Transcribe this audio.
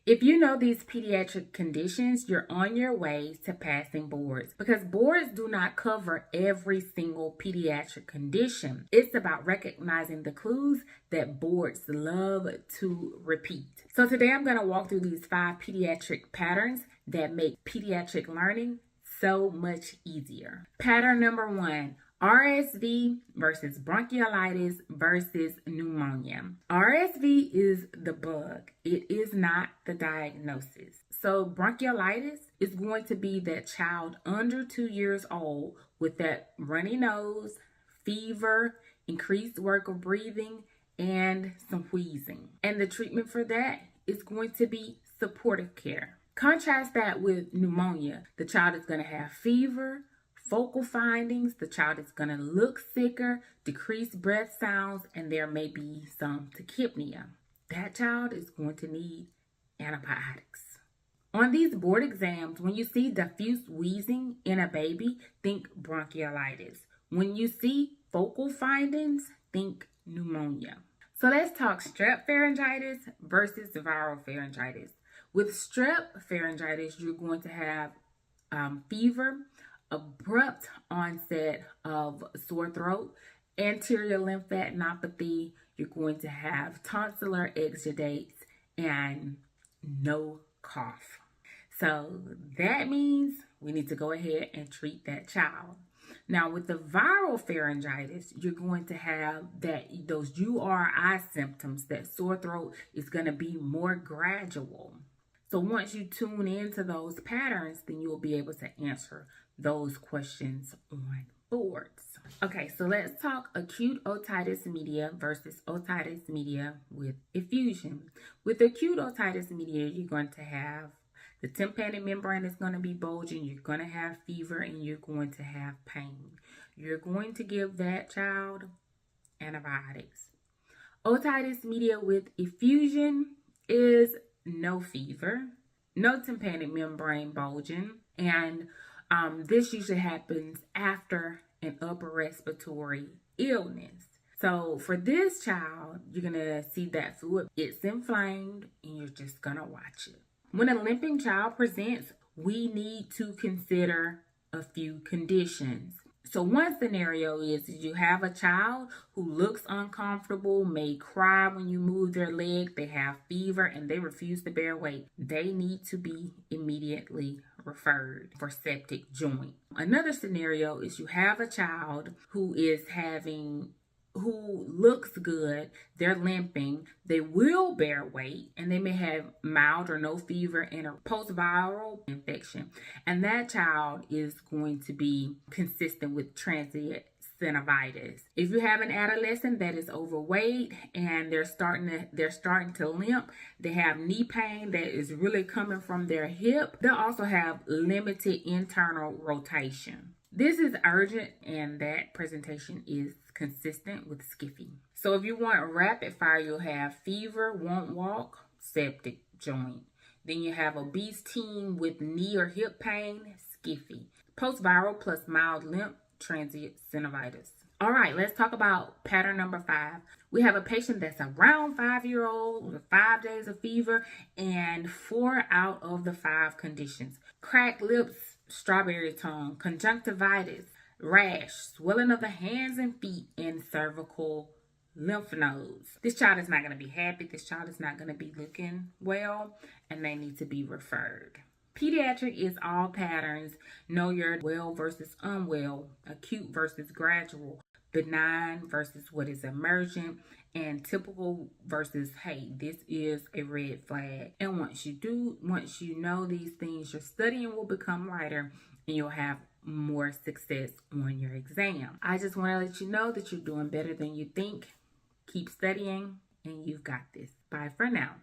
If you know these pediatric conditions, you're on your way to passing boards, because boards do not cover every single pediatric condition. It's about recognizing the clues that boards love to repeat. So today I'm going to walk through these 5 pediatric patterns that make pediatric learning so much easier. Pattern number 1. RSV versus bronchiolitis versus pneumonia. RSV is the bug. It is not the diagnosis. So bronchiolitis is going to be that child under 2 years old with that runny nose, fever, increased work of breathing, and some wheezing. And the treatment for that is going to be supportive care. Contrast that with pneumonia. The child is going to have fever, focal findings, the child is going to look sicker, decreased breath sounds, and there may be some tachypnea. That child is going to need antibiotics. On these board exams, when you see diffuse wheezing in a baby, think bronchiolitis. When you see focal findings, think pneumonia. So let's talk strep pharyngitis versus viral pharyngitis. With strep pharyngitis, you're going to have fever, abrupt onset of sore throat, anterior lymphadenopathy. You're going to have tonsillar exudates and no cough. So that means we need to go ahead and treat that child. Now with the viral pharyngitis, you're going to have those URI symptoms. That sore throat is going to be more gradual. So once you tune into those patterns, then you'll be able to answer those questions on boards. Okay, so let's talk acute otitis media versus otitis media with effusion. With acute otitis media, you're going to have the tympanic membrane is going to be bulging, you're going to have fever, and you're going to have pain. You're going to give that child antibiotics. Otitis media with effusion is no fever, no tympanic membrane bulging, and this usually happens after an upper respiratory illness. So for this child, you're going to see that fluid, it's inflamed, and you're just going to watch it. When a limping child presents, we need to consider a few conditions. So one scenario is you have a child who looks uncomfortable, may cry when you move their leg, they have fever, and they refuse to bear weight. They need to be immediately referred for septic joint. Another scenario is you have a child who looks good, they're limping, they will bear weight, and they may have mild or no fever and a post-viral infection. And that child is going to be consistent with transient synovitis. If you have an adolescent that is overweight and they're starting to limp, they have knee pain that is really coming from their hip, they'll also have limited internal rotation. This is urgent, and that presentation is consistent with SCFE. So if you want rapid fire, you'll have fever, won't walk, septic joint. Then you have obese teen with knee or hip pain, SCFE. Post-viral plus mild limp, transient synovitis. All right, let's talk about pattern number 5. We have a patient that's around 5-year-old with 5 days of fever and 4 out of the 5 conditions. Cracked lips, strawberry tongue, conjunctivitis, rash, swelling of the hands and feet, and cervical lymph nodes. This child is not going to be happy. This child is not going to be looking well, and they need to be referred. Pediatric is all patterns. Know your well versus unwell, acute versus gradual, benign versus what is emergent, and typical versus, hey, this is a red flag. And once you know these things, your studying will become lighter and you'll have more success on your exam. I just want to let you know that you're doing better than you think. Keep studying and you've got this. Bye for now.